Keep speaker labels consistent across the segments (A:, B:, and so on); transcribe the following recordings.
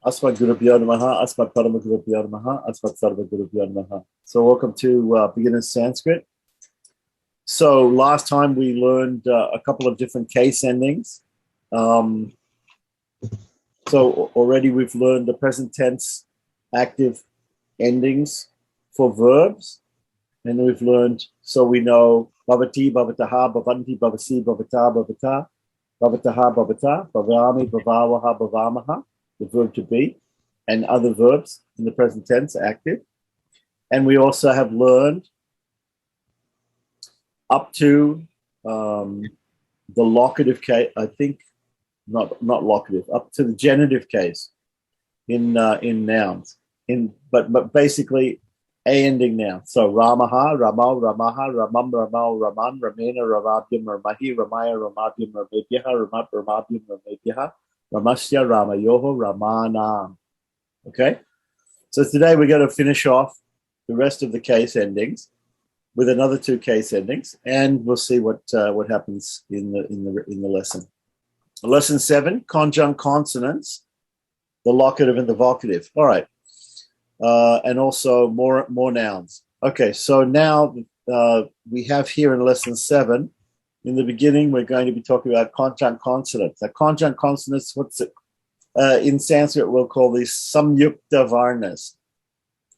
A: Asmat Gurubhyo Namaha, Asmat Parama Gurubhyo Namaha, Asmat Sarva Gurubhyo Namaha. So welcome to Beginner's Sanskrit. So last time we learned a couple of different case endings. So already we've learned the present tense active endings for verbs. And we've learned, so we know bhavati, bhavataha, bhavanti, bhavasi, bhavata, bhavata, bhavataha, bhavata, bhavami, bhavavaha, bhavamaha, the verb to be, and other verbs in the present tense active. And we also have learned up to the locative case, I think, not locative, up to the genitive case in nouns. But basically a ending noun. So Ramaha, Ramal, Ramaha, Ramam, Ramal, Raman, Ramena, Ramabyam, Ramahi, Ramaya, Ramabyam, Ramebhyaha, Ramat, Ramabyam, Ramebhyaha, Ramasya, Ramayoho, Ramanam. Okay? So today we're going to finish off the rest of the case endings with another two case endings, and we'll see what happens in the lesson. Lesson 7, conjunct consonants, the locative and the vocative. All right. And also more nouns. Okay, so now we have here in lesson 7, in the beginning, we're going to be talking about conjunct consonants. Now, conjunct consonants, what's it? In Sanskrit, we'll call these samyukta varnas,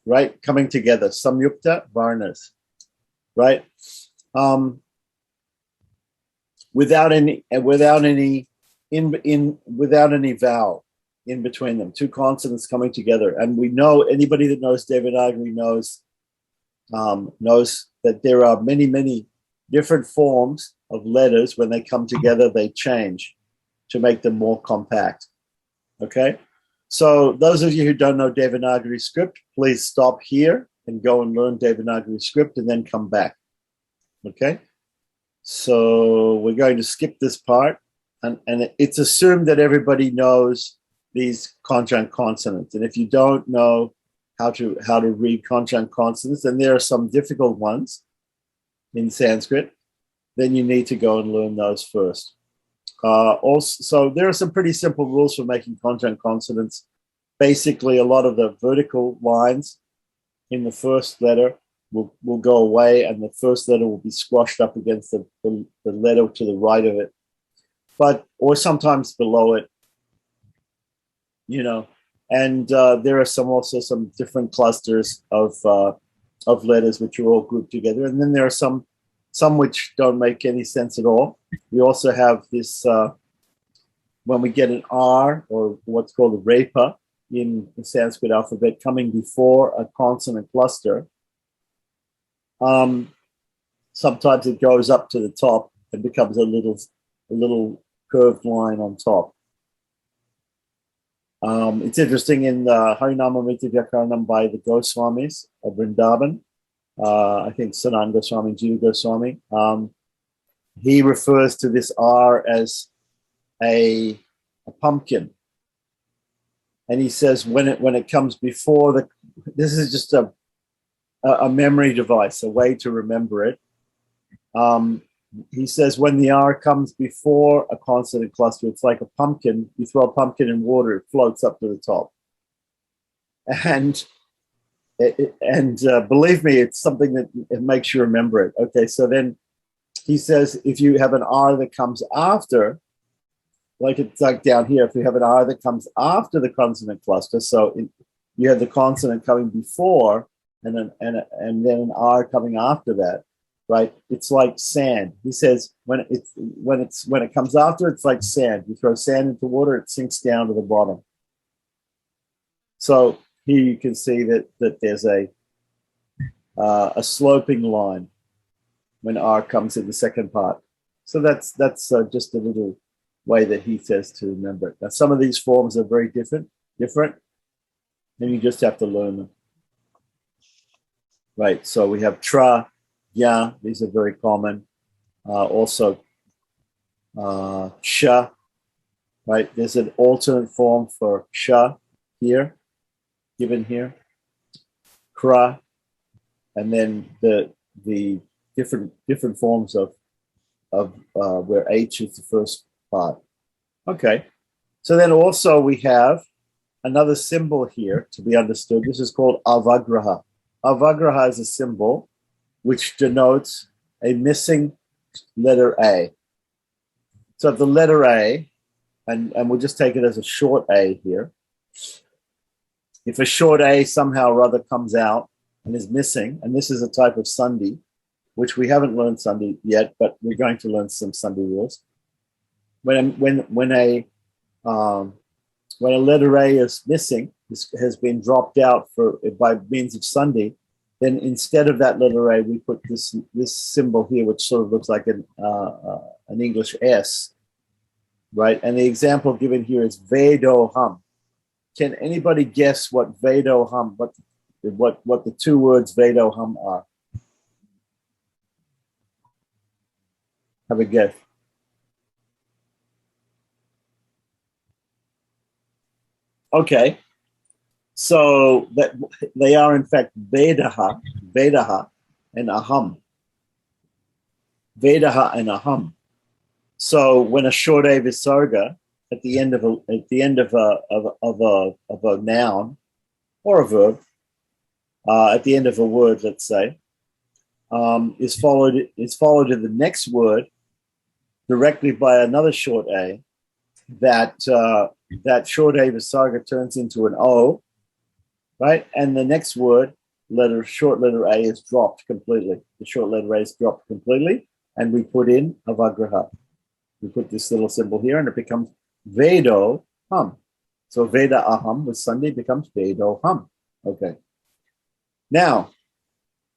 A: right? Coming together, samyukta varnas, right? Without any vowel in between them, two consonants coming together. And we know, anybody that knows Devanagari knows that there are many, many different forms of letters. When they come together, they change to make them more compact. Okay? So those of you who don't know Devanagari script, please stop here and go and learn Devanagari script and then come back. Okay? So we're going to skip this part. And it's assumed that everybody knows these conjunct consonants. And if you don't know how to read conjunct consonants, and there are some difficult ones in Sanskrit, then you need to go and learn those first. Also, so there are some pretty simple rules for making conjunct consonants. Basically, a lot of the vertical lines in the first letter will go away, and the first letter will be squashed up against the letter to the right of it, or sometimes below it. You know, and there are also some different clusters of letters which are all grouped together, and then there are some which don't make any sense at all. We also have this when we get an R, or what's called a repa in the Sanskrit alphabet, coming before a consonant cluster. Sometimes it goes up to the top and becomes a little curved line on top. It's interesting in Harinamamrita Vyakaranam by the Goswamis of Vrindavan. I think Sananda Goswami, Jiva Goswami. He refers to this R as a pumpkin, and he says when it comes before this is just a memory device, a way to remember it. He says when the R comes before a consonant cluster, it's like a pumpkin. You throw a pumpkin in water, it floats up to the top. And believe me, it's something that it makes you remember it. Okay, so then he says if you have an R that comes after, like it's like down here, if you have an R that comes after the consonant cluster, so you have the consonant coming before and then an R coming after that. Right, it's like sand. He says when it comes after, it's like sand. You throw sand into water, it sinks down to the bottom. So here you can see that there's a sloping line when R comes in the second part. So that's just a little way that he says to remember it. Now some of these forms are very different, and you just have to learn them. Right. So we have tra. Yeah, these are very common. Also, sha, right? There's an alternate form for sha here, given here. Kra, and then the different forms of where H is the first part. Okay, so then also we have another symbol here to be understood. This is called avagraha. Avagraha is a symbol which denotes a missing letter A. So the letter A, and we'll just take it as a short A here. If a short A somehow or other comes out and is missing, and this is a type of Sandhi, which we haven't learned Sandhi yet, but we're going to learn some Sandhi rules. When a letter A is missing, has been dropped out by means of Sandhi, then instead of that letter A, we put this symbol here, which sort of looks like an English S, right? And the example given here is Vedoham. Can anybody guess what Vedoham, what the two words Vedoham are? Have a guess. Okay, so that they are in fact Vedaha, and Aham. Vedaha and Aham. So when a short A visarga at the end of a noun or a verb, at the end of a word, let's say, is followed in the next word directly by another short A, that short A visarga turns into an O, right? And the next word, short letter A, is dropped completely. The short letter A is dropped completely, and we put in avagraha. We put this little symbol here, and it becomes Vedo Hum. So Veda Aham with Sandhi becomes Vedo Hum. Okay. Now,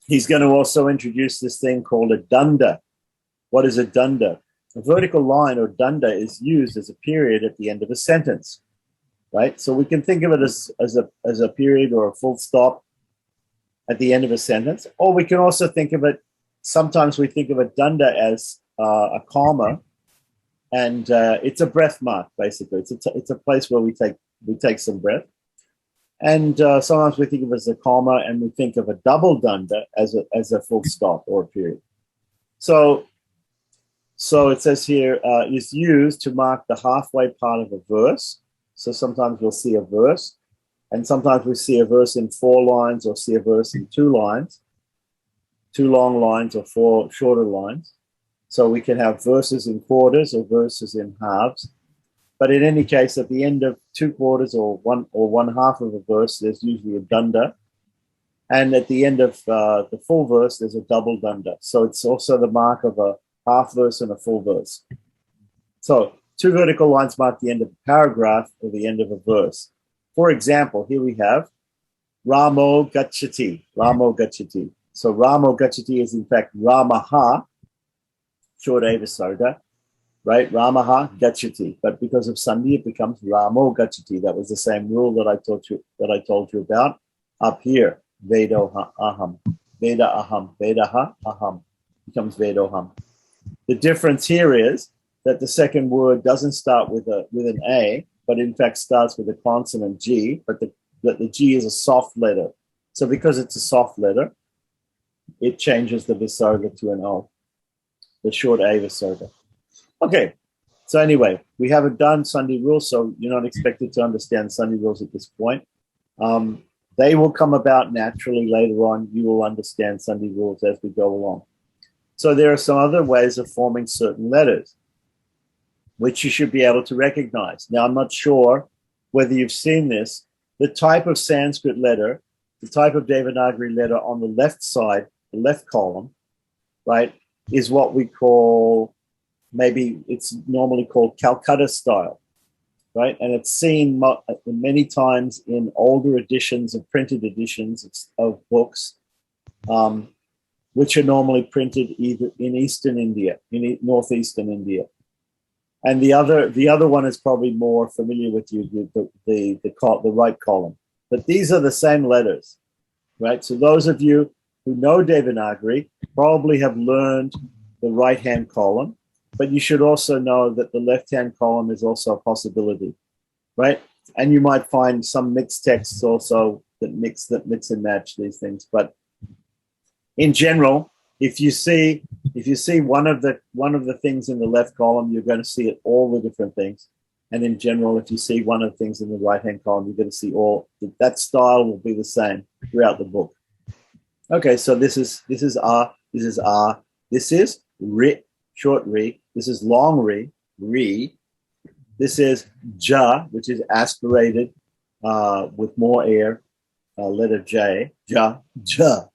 A: he's going to also introduce this thing called a Dunder. What is a Dunder? A vertical line or Dunder is used as a period at the end of a sentence, right? So we can think of it as a period or a full stop at the end of a sentence, or we can also think of it, sometimes we think of a Dunder as a comma, and it's a breath mark, basically. It's a place where we take some breath. And sometimes we think of it as a comma, and we think of a double Dunder as a full stop or a period. So it says here, is used to mark the halfway part of a verse. So sometimes we'll see a verse, and sometimes we see a verse in 4 lines, or see a verse in 2 lines, 2 long lines or 4 shorter lines. So we can have verses in quarters or verses in halves. But in any case, at the end of 2 quarters or one half of a verse, there's usually a Dunder. And at the end of the full verse, there's a double Dunder. So it's also the mark of a half verse and a full verse. So 2 vertical lines mark the end of a paragraph or the end of a verse. For example, here we have Ramo Gachati. Ramo Gachati. So Ramo Gachati is in fact Ramaha, short A visarga, right? Ramaha Gachati. But because of Sandhi, it becomes Ramo Gachati. That was the same rule that I told you about up here. Vedo Aham. Veda Aham. Vedaha Aham becomes Vedoham. The difference here is that the second word doesn't start with an A, but in fact starts with a consonant G, but the G is a soft letter. So because it's a soft letter, it changes the visarga to an O, the short A visarga. Okay, so anyway, we haven't done Sandhi rules, so you're not expected to understand Sandhi rules at this point. They will come about naturally later on. You will understand Sandhi rules as we go along. So there are some other ways of forming certain letters, which you should be able to recognize. Now, I'm not sure whether you've seen this. The type of Sanskrit letter, the type of Devanagari letter on the left side, the left column, right, is what we call, maybe it's normally called Calcutta style, right? And it's seen many times in older editions of printed editions of books, which are normally printed either in Eastern India, in Northeastern India. And the other one is probably more familiar with you, the right column. But these are the same letters, right? So those of you who know Devanagari probably have learned the right-hand column, but you should also know that the left-hand column is also a possibility, right? And you might find some mixed texts also that mix and match these things. But in general, if you see one of the things in the left column, you're going to see all the different things. And in general, if you see one of the things in the right-hand column, you're going to see all that style will be the same throughout the book. Okay, so this is R, this is R, this is Ri, short Ri, this is long Ri, Ri. This is Ja, which is aspirated with more air, letter J, Ja, Ja,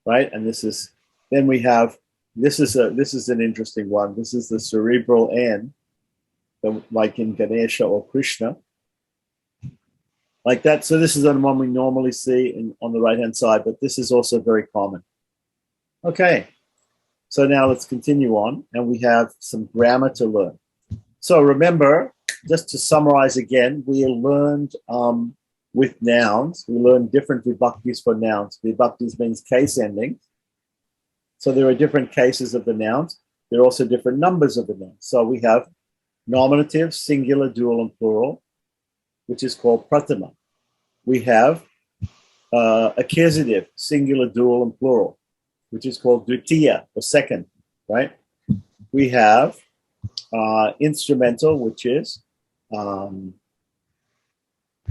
A: right? And this is, then we have, this is an interesting one. This is the cerebral N, like in Ganesha or Krishna, like that. So this is the one we normally see on the right-hand side, but this is also very common. Okay, so now let's continue on, and we have some grammar to learn. So remember, just to summarize again, we learned with nouns, we learned different vibhaktis for nouns. Vibhaktis means case endings. So there are different cases of the nouns. There are also different numbers of the nouns. So we have nominative, singular, dual, and plural, which is called pratama. We have accusative, singular, dual, and plural, which is called dvitiya, or second, right? We have instrumental, which is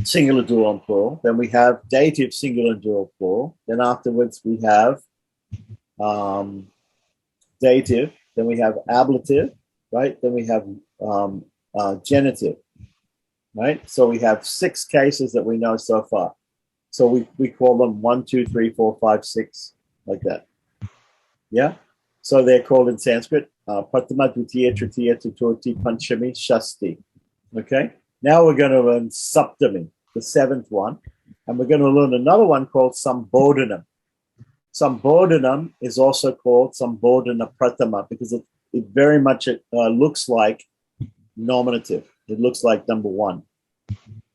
A: singular, dual, and plural. Then we have dative, singular, dual, plural. Then afterwards we have dative. Then we have ablative, right? Then we have genitive, right? So we have 6 cases that we know so far. So we call them 1, 2, 3, 4, 5, 6, like that. Yeah? So they're called in Sanskrit, Pratama, Dvitiya, Tritiya, Chaturthi, Panchami, Shasti. Okay? Now we're going to learn Saptami, the 7th one. And we're going to learn another one called Sambodhanam. Sambodhanam is also called Sambodhana Pratama because it very much looks like nominative. It looks like number 1.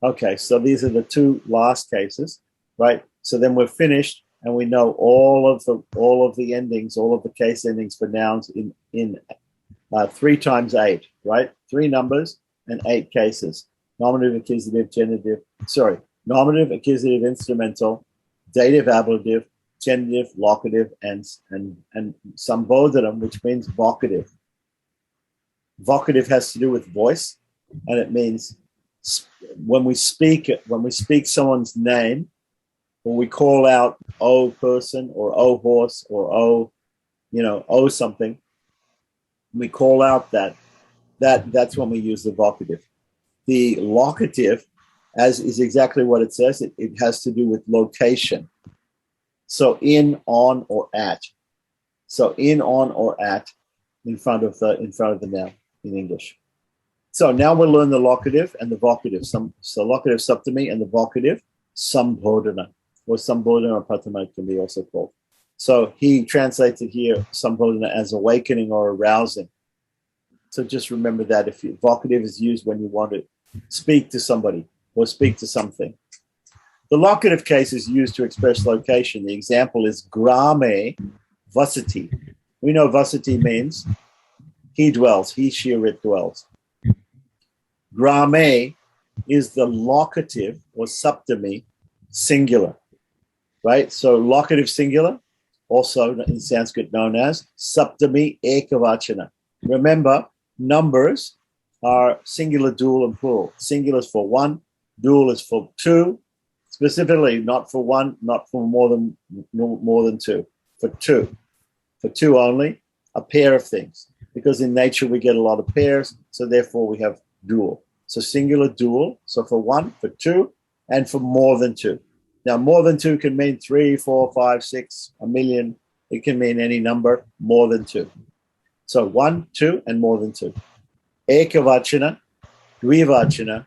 A: Okay, so these are the 2 last cases, right? So then we're finished, and we know all of the endings, all of the case endings for nouns in 3 times 8, right? 3 numbers and 8 cases. Nominative, accusative, genitive. Sorry, nominative, accusative, instrumental, dative, ablative, genitive, locative, and sambodhanam, which means vocative. Vocative has to do with voice, and it means when we speak someone's name, when we call out "oh person" or "oh horse" or "oh something," we call out that's when we use the vocative. The locative, as is exactly what it says, it has to do with location. So in, on, or at. So in, on, or at in front of the noun in English. So now we'll learn the locative and the vocative. So locative saptami and the vocative sambodhana, or sambodhana pratama can be also called. So he translates it here, sambodhana, as awakening or arousing. So just remember that if vocative is used when you want to speak to somebody or speak to something. The locative case is used to express location. The example is grame vasati. We know vasati means he dwells, he, she, or it dwells. Grame is the locative or saptami singular, right? So locative singular, also in Sanskrit known as saptami ekavachana. Remember, numbers are singular, dual, and plural. Singular is for 1, dual is for 2, specifically not for 1, not for more than 2, for 2. For 2 only, a pair of things. Because in nature we get a lot of pairs, so therefore we have dual. So singular, dual, so for 1, for 2, and for more than 2. Now more than 2 can mean 3, 4, 5, 6, a million. It can mean any number more than 2. So 1, 2, and more than 2. Ekavachana, dvivachana,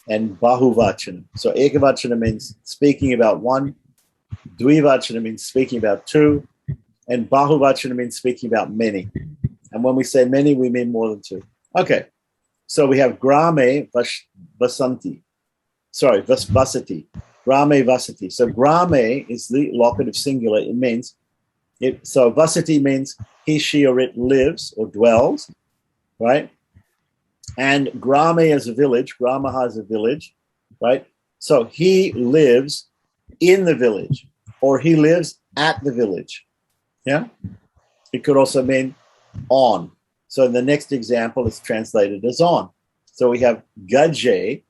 A: and bahuvachana. So ekavachana means speaking about 1, dvivachana means speaking about 2, and bahuvachana means speaking about many. And when we say many, we mean more than 2. Okay, so we have grame vasati. Grame vasati. So grame is the locative singular. It means so vasati means he, she, or it lives or dwells, right? And grame is a village. Gramaha is a village, right? So he lives in the village, or he lives at the village. Yeah? It could also mean on. So the next example is translated as on. So we have gaje,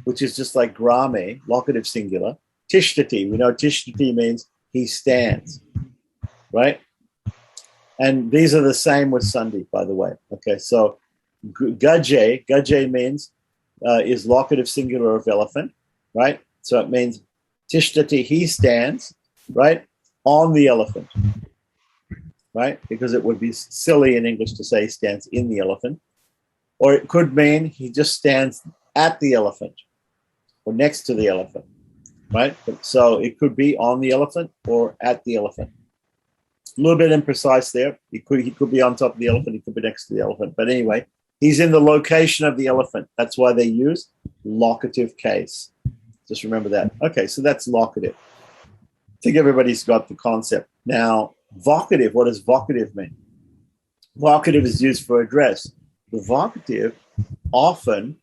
A: which is just like grame, locative singular. Tishtati, we know tishtati means he stands, right? And these are the same with Sandhi, by the way. Okay, so gaje means is locative singular of elephant, right? So it means tishtati, he stands, right, on the elephant, right? Because it would be silly in English to say he stands in the elephant. Or it could mean he just stands at the elephant or next to the elephant, right? So it could be on the elephant or at the elephant. A little bit imprecise there. He could be on top of the elephant. He could be next to the elephant. But anyway, he's in the location of the elephant. That's why they use locative case. Just remember that. Okay, so that's locative. I think everybody's got the concept. Now, vocative, what does vocative mean? Vocative is used for address. The vocative often,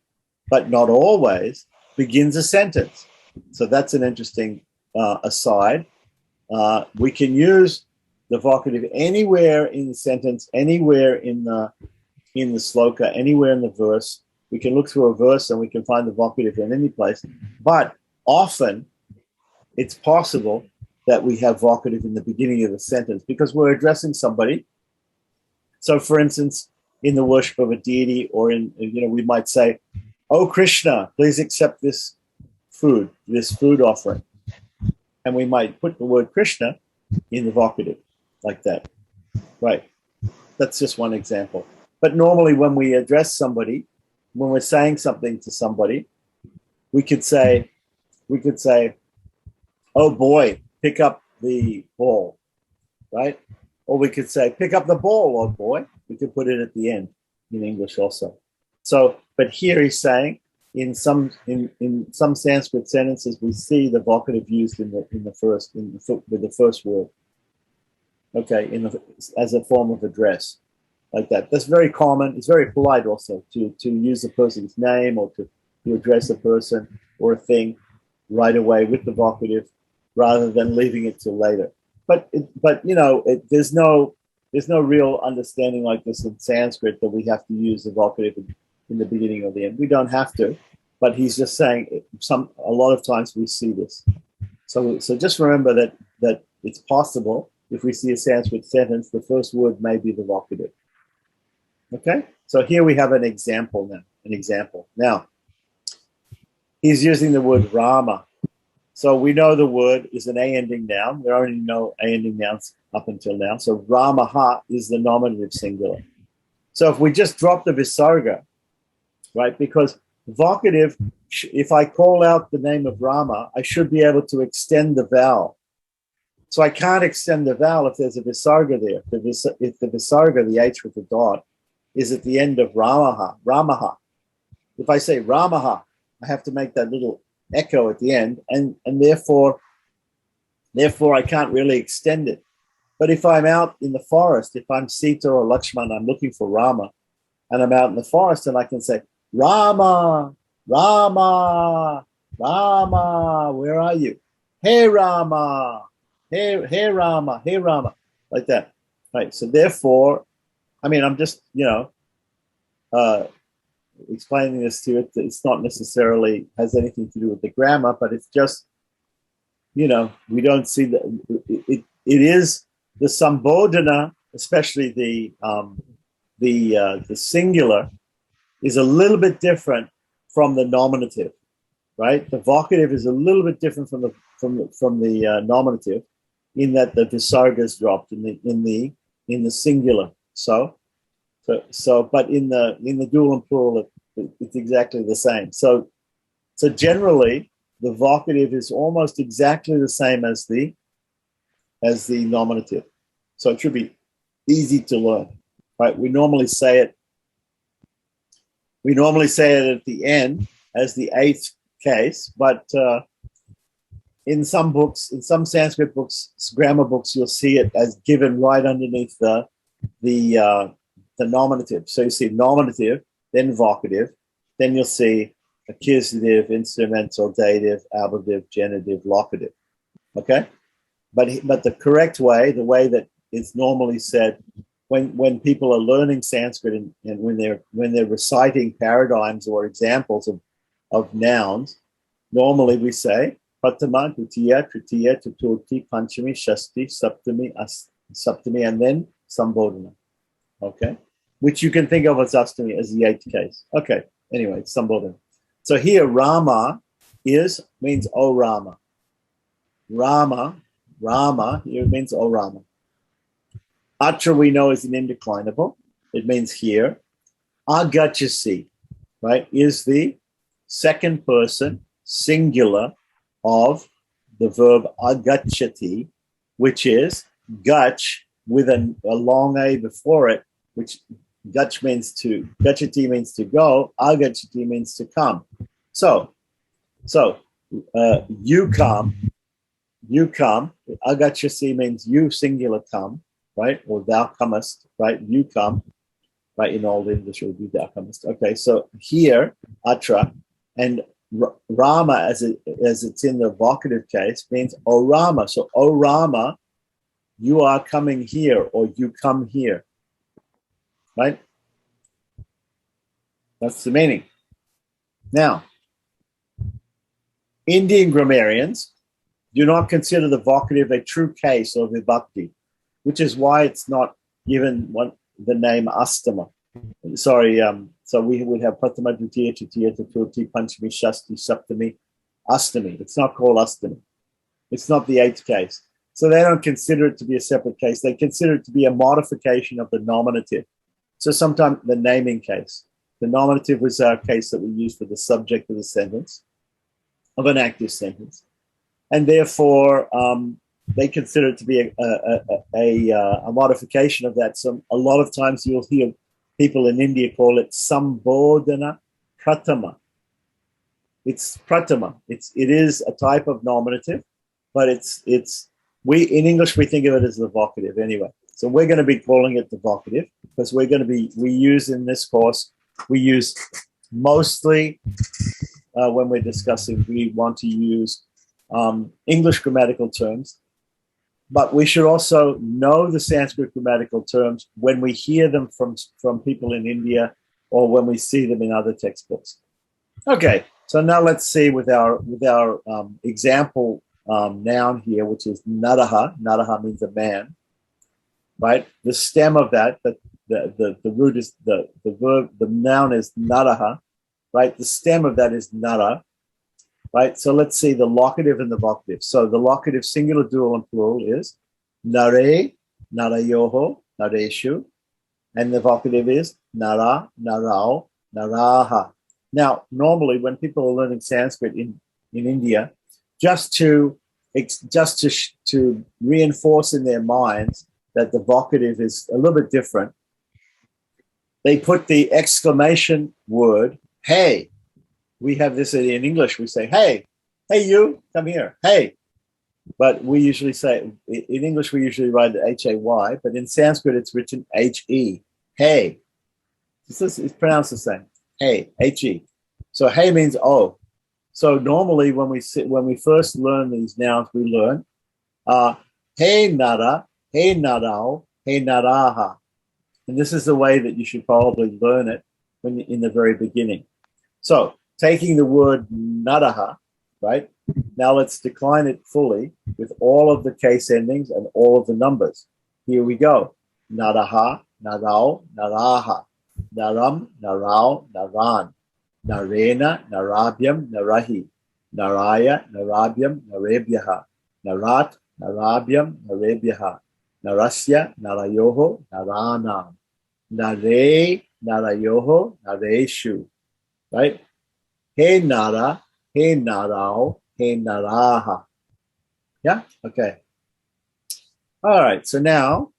A: but not always, begins a sentence. So that's an interesting aside. We can use the vocative anywhere in the sentence, anywhere in the sloka, anywhere in the verse. We can look through a verse and we can find the vocative in any place. But often it's possible that we have vocative in the beginning of the sentence because we're addressing somebody. So for instance, in the worship of a deity, or we might say, "Oh Krishna, please accept this food offering." And we might put the word Krishna in the vocative like that. Right. That's just one example. But normally when we address somebody, when we're saying something to somebody, we could say, "Oh boy, pick up the ball," right? Or we could say, "Pick up the ball, oh boy." We could put it at the end in English also. So, but here he's saying in some Sanskrit sentences we see the vocative used with the first word. Okay, as a form of address, like that. That's very common. It's very polite also to use a person's name or to address a person or a thing right away with the vocative, rather than leaving it till later. But there's no real understanding like this in Sanskrit that we have to use the vocative in the beginning or the end. We don't have to, but he's just saying a lot of times we see this. So just remember that it's possible if we see a Sanskrit sentence, the first word may be the vocative. Okay, so here we have an example now. Now, he's using the word Rama. So we know the word is an A-ending noun. We already know A-ending nouns up until now. So Ramaha is the nominative singular. So if we just drop the visarga, right, because vocative, if I call out the name of Rama, I should be able to extend the vowel. So I can't extend the vowel if there's a visarga there. If the visarga, the H with the dot, is at the end of Ramaha. If I say Ramaha, I have to make that little echo at the end, and therefore I can't really extend it. But if I'm out in the forest, if I'm Sita or Lakshman, I'm looking for Rama, and I'm out in the forest, and I can say, "Rama, Rama, Rama, where are you? Hey Rama, hey Rama, hey Rama," like that. Right. So therefore, I'm just explaining this to you. It's not necessarily has anything to do with the grammar, but it's just, we don't see it is the sambodhana, especially the singular, is a little bit different from the nominative, right? The vocative is a little bit different from the nominative, in that the visarga is dropped in the singular. So, but in the dual and plural, it's exactly the same. So generally, the vocative is almost exactly the same as the nominative. So it should be easy to learn, right? We normally say it at the end as the eighth case, but in some books, in some Sanskrit books, grammar books, you'll see it as given right underneath the nominative. So you see nominative, then vocative, then you'll see accusative, instrumental, dative, ablative, genitive, locative. Okay? But the correct way, the way that it's normally said when people are learning Sanskrit and when they're reciting paradigms or examples of nouns, normally we say Pratama, Dutiya, Tritiya, Chaturthi, Panchami, Shasti, Saptami, and then Sambodhana. Okay, which you can think of as Astami as the eighth case. Okay, anyway, it's Sambodhana. So here, Rama means O Rama. Rama here means O Rama. Atra we know is an indeclinable. It means here. Agachasi, right, is the second person singular of the verb agachati, which is gach with a long A before it, which gachati means to go, agachati means to come. So you come, agachasi means you singular come, right? Or thou comest, right? You come, right? In Old English it would be thou comest. Okay, so here, atra, and Rama, as it's in the vocative case, means O Rama. So O Rama, you are coming here, or you come here, right? That's the meaning. Now, Indian grammarians do not consider the vocative a true case of vibhakti, which is why it's not given the name astama. Sorry, so we would have Pratama, Dutiya, Tritiya, Chaturthi, Panchami, Shasti, Saptami, Astami. It's not called Astami. It's not the eighth case. So they don't consider it to be a separate case. They consider it to be a modification of the nominative. So sometimes the naming case. The nominative was our case that we use for the subject of the sentence, of an active sentence. And therefore, they consider it to be a modification of that. So a lot of times you'll hear people in India call it Sambodhana Pratama. It's Pratama. It is a type of nominative, but we in English we think of it as the vocative anyway. So we're going to be calling it the vocative because we use in this course, we use mostly when we're discussing, we want to use English grammatical terms. But we should also know the Sanskrit grammatical terms when we hear them from people in India or when we see them in other textbooks. Okay, so now let's see with our example noun here, which is naraha. Naraha means a man, right? The stem of that, the root is the verb. The noun is naraha, right? The stem of that is nara. Right, so let's see the locative and the vocative. So the locative singular, dual, and plural is nare, narayoho, nareshu, and the vocative is nara, narao, naraha. Now, normally when people are learning Sanskrit in India, just to reinforce in their minds that the vocative is a little bit different, they put the exclamation word hey. We have this in English. We say, hey, you, come here, hey. But we usually say, in English, we usually write it H-A-Y, but in Sanskrit, it's written H-E, hey. It's pronounced the same, hey, H-E. So hey means oh. So normally when we first learn these nouns, we learn, hey nara, hey narao, hey naraha. And this is the way that you should probably learn it in the very beginning. So, taking the word naraha, right? Now let's decline it fully with all of the case endings and all of the numbers. Here we go. Naraha, narao, naraha. Naram, narao, naran. Narena, narabhyam, narahi. Naraya, narabhyam, narebhyaha. Narat, narabhyam, narebhyaha. Narasya, narayoho, naranam. Nare, narayoho, nareshu. Right? Hey nara, hey narao, hey naraha. Yeah? Okay. All right. So now,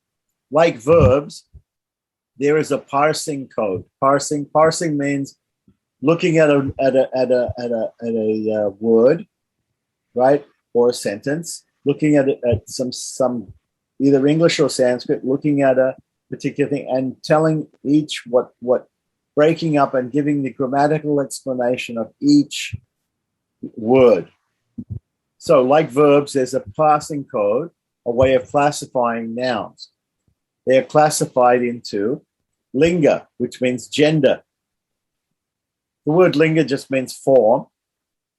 A: like verbs, there is a parsing code. Parsing means looking at a word, right, or a sentence, looking at some either English or Sanskrit, looking at a particular thing and telling each what breaking up and giving the grammatical explanation of each word. So like verbs, there's a parsing code, a way of classifying nouns. they are classified into linga, which means gender. The word linga just means form.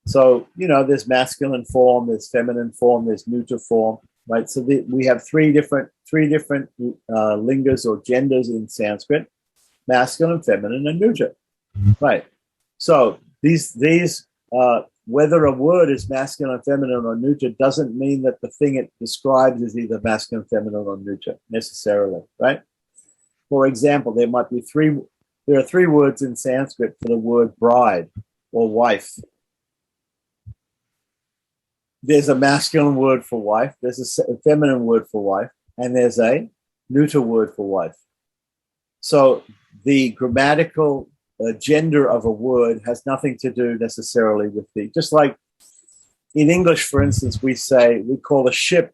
A: So, there's masculine form, there's feminine form, there's neuter form, right? So we have three different lingas or genders in Sanskrit: masculine, feminine, and neuter, right? So these whether a word is masculine, feminine, or neuter doesn't mean that the thing it describes is either masculine, feminine, or neuter necessarily, right? For example, there are three words in Sanskrit for the word bride or wife. There's a masculine word for wife, there's a feminine word for wife, and there's a neuter word for wife. So the grammatical gender of a word has nothing to do necessarily with just like in English, for instance, we call a ship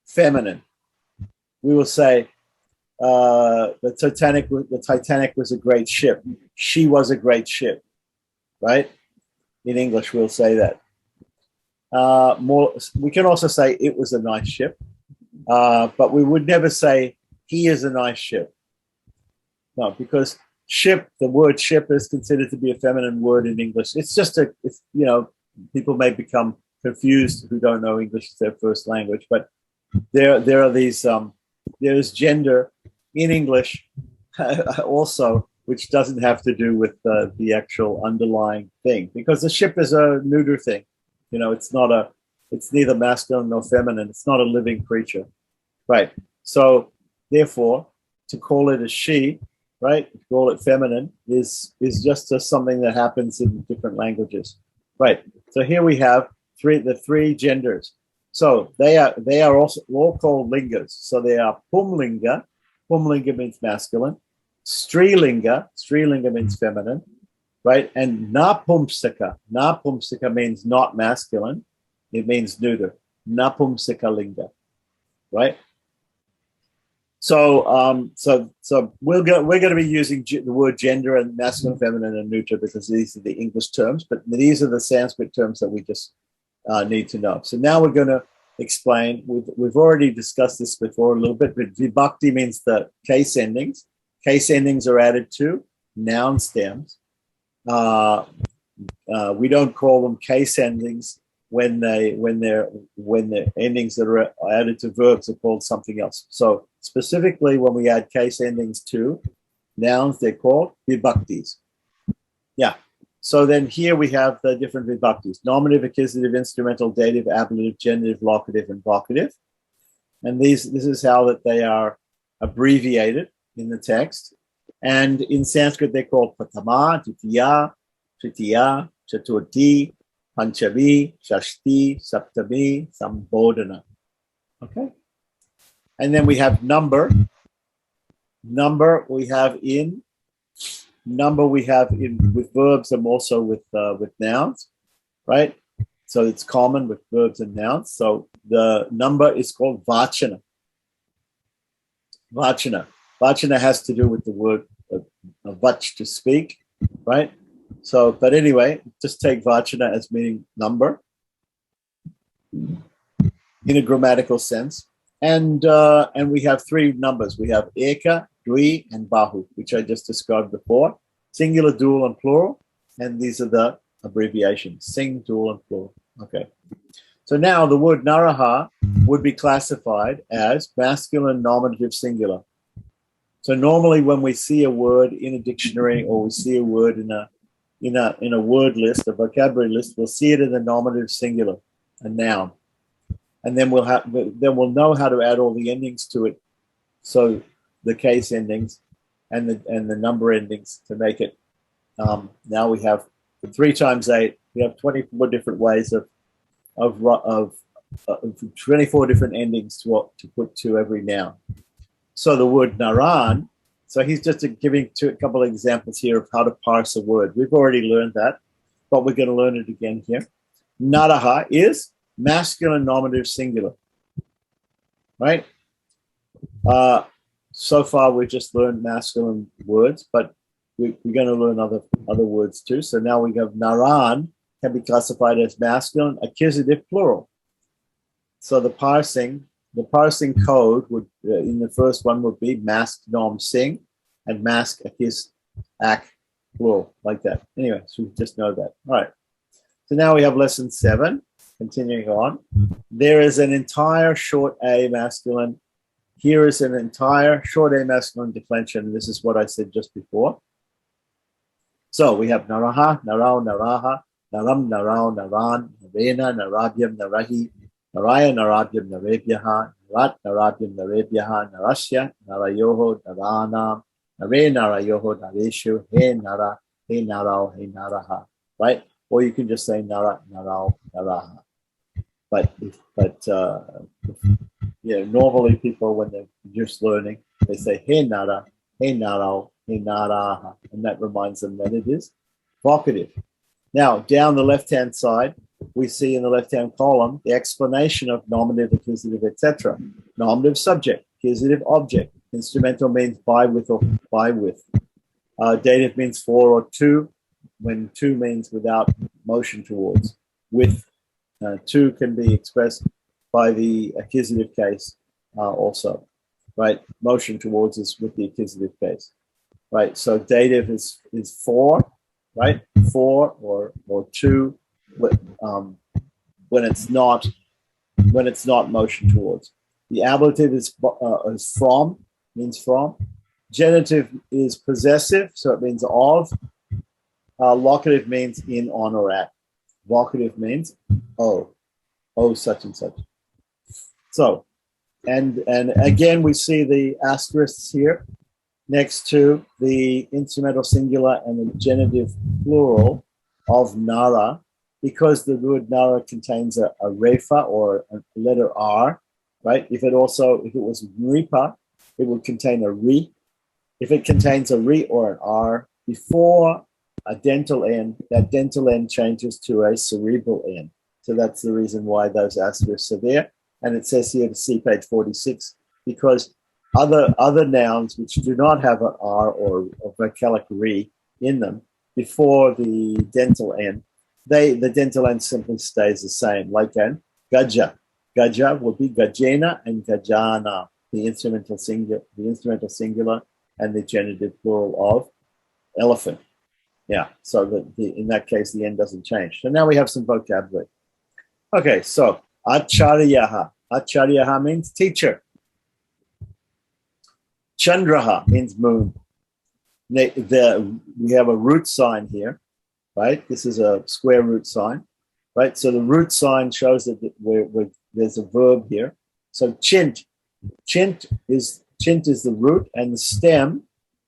A: feminine. We will say the Titanic was a great ship. She was a great ship, right? In English, we'll say that. We can also say it was a nice ship, but we would never say he is a nice ship. No, because the word ship is considered to be a feminine word in English. It's just people may become confused who don't know English as their first language, but there are these there's gender in English also, which doesn't have to do with the actual underlying thing, because the ship is a neuter thing. It's neither masculine nor feminine. It's not a living creature, right? So therefore, to call it a she, right, to call it feminine is just something that happens in different languages, right? So here we have the three genders. So they are also all called lingas. So they are pumlinga. Pumlinga means masculine. Strilinga. Strilinga means feminine. Right? And napumsaka. Napumsaka means not masculine. It means neuter. Napumsaka linga. Right? So we're going to be using the word gender and masculine, feminine, and neuter because these are the English terms, but these are the Sanskrit terms that we just need to know. So now we're going to explain. We've already discussed this before a little bit, but vibhakti means the case endings. Case endings are added to noun stems. We don't call them case endings when the endings that are added to verbs are called something else. So specifically, when we add case endings to nouns, they're called vibhaktis. Yeah. So then here we have the different vibhaktis: nominative, accusative, instrumental, dative, ablative, genitive, locative, and vocative. And this is how that they are abbreviated in the text. And in Sanskrit, they're called Pratama, Ditiya, Tritiya, Chaturthi, Panchami, Shashti, Saptami, Sambodhana. Okay. And then we have number. Number we have in with verbs and also with nouns, right? So it's common with verbs and nouns. So the number is called vachana. Vachana. Vachana has to do with the word vach, to speak, right? So, but anyway, just take vachana as meaning number in a grammatical sense. And we have three numbers. We have eka, dvi, and bahu, which I just described before. Singular, dual, and plural. And these are the abbreviations: sing, dual, and plural. Okay. So now the word naraha would be classified as masculine, nominative, singular. So normally when we see a word in a dictionary or we see a word in a word list, a vocabulary list, we'll see it in the nominative singular, a noun. And then we'll know how to add all the endings to it. So the case endings and the number endings to make it. Now we have 3 times 8. We have 24 different ways of 24 different endings to put to every noun. So the word naran. So he's just giving a couple of examples here of how to parse a word. We've already learned that, but we're going to learn it again here. Naraha is masculine, nominative, singular. Right? So far we've just learned masculine words, but we're going to learn other words too. So now we have naran can be classified as masculine, accusative, plural. So the parsing the parsing code would, in the first one would be mask, nom, sing, and mask, akis, ak, plural, like that. Anyway, so we just know that. All right. So now we have lesson 7, continuing on. There is an entire short A masculine. Here is an entire short A masculine declension. This is what I said just before. So we have naraha, narao, naraha, naram, narao, naran, narena, narabhyam, narahi, naraya, narabhyam, narebhyaha, narat, narabhyam, narebhyaha, narasya, narayoho, naranam, nare, narayoho, nareshu, he, nara, he, narao, he, naraha. Right? Or you can just say nara, narao, naraha. But normally people, when they're just learning, they say he nara, he narao, he naraha, and that reminds them that it is vocative. Now, down the left-hand side, we see in the left-hand column the explanation of nominative, accusative, etc. Nominative subject, accusative object. Instrumental means by, with, or by, with. Dative means for or to, when to means without motion towards. With, to can be expressed by the accusative case also, right? Motion towards is with the accusative case, right? So dative is for, right? For or to, when it's not motion towards. The ablative is from, means from. Genitive is possessive, so it means of. Locative means in, on, or at. Vocative means oh, such and such. So, and again, we see the asterisks here next to the instrumental singular and the genitive plural of nara, because the word nara contains a refa or a letter R, right? If it was ripa, it would contain a re. If it contains a re or an R before a dental N, that dental N changes to a cerebral N. So that's the reason why those asterisks are there. And it says here to see page 46, because other nouns which do not have an R or a vocalic re in them before the dental N, the dental N simply stays the same, like an gaja. Gaja would be gajena and gajana, the instrumental singular and the genitive plural of elephant. Yeah, so in that case, the N doesn't change. So now we have some vocabulary. Okay, so acharyaha. Acharyaha means teacher. Chandraha means moon. We have a root sign here, right? This is a square root sign, right? So the root sign shows that there's a verb here. So chint. Chint is the root, and the stem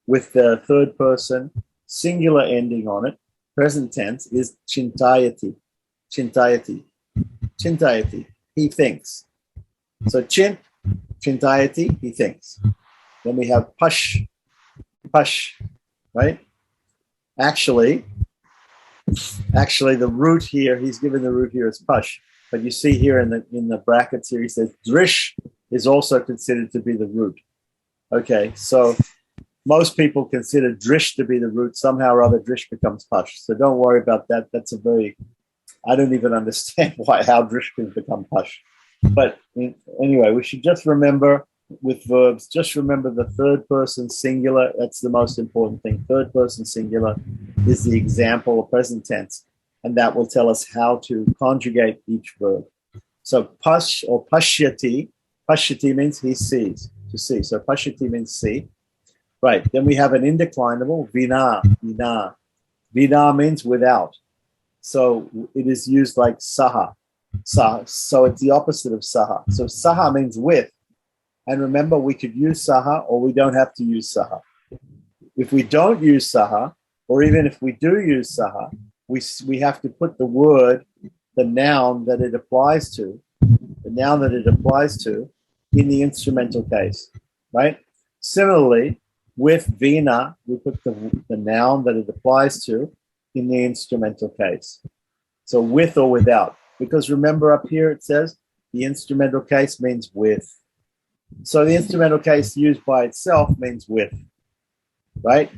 A: with the third person singular ending on it, present tense, is chintayati. Chintayati. Chintayati. He thinks. So chintayati, he thinks. Then we have pash. Pash, right? Actually, the root here, he's given the root here as pash. But you see here in the brackets here, he says drish is also considered to be the root. Okay, so most people consider drish to be the root. Somehow or other, drish becomes pash. So don't worry about that. I don't even understand how drish can become pash. But anyway, we should just remember with verbs, just remember the third person singular. That's the most important thing. Third person singular is the example or present tense, and that will tell us how to conjugate each verb. So pash or pashyati means he sees, to see. So pashyati means see. Right, then we have an indeclinable, vina. Vina means without. So it is used like saha. So it's the opposite of saha. So saha means with. And remember, we could use saha or we don't have to use saha. If we don't use saha, or even if we do use saha, we have to put the word, the noun that it applies to, in the instrumental case, right? Similarly, with vina, we put the noun that it applies to in the instrumental case. So with or without. Because remember up here it says the instrumental case means with. So the instrumental case used by itself means with, right?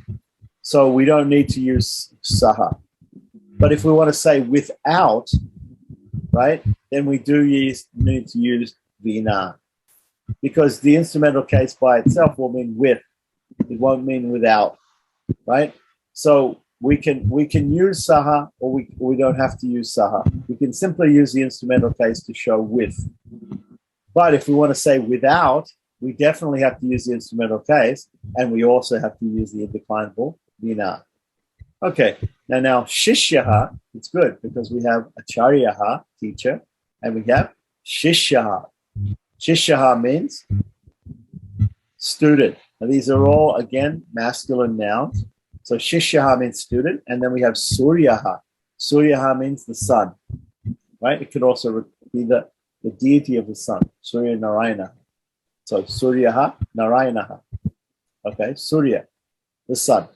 A: So we don't need to use saha. But if we want to say without, right, then we do need to use vina. because the instrumental case by itself will mean with. It won't mean without, right? So we can use saha, or we don't have to use saha. We can simply use the instrumental case to show with. But if we want to say without, we definitely have to use the instrumental case, and we also have to use the indeclinable vina. Okay, now shishyaha, it's good because we have acharyaha, teacher, and we have shishyaha. Shishyaha means student. And these are all, again, masculine nouns. So shishyaha means student, and then we have suryaha. Suryaha means the sun, right? It could also be the deity of the sun, Surya Narayana. So suryaha, Narayanaha. Okay, Surya, the sun.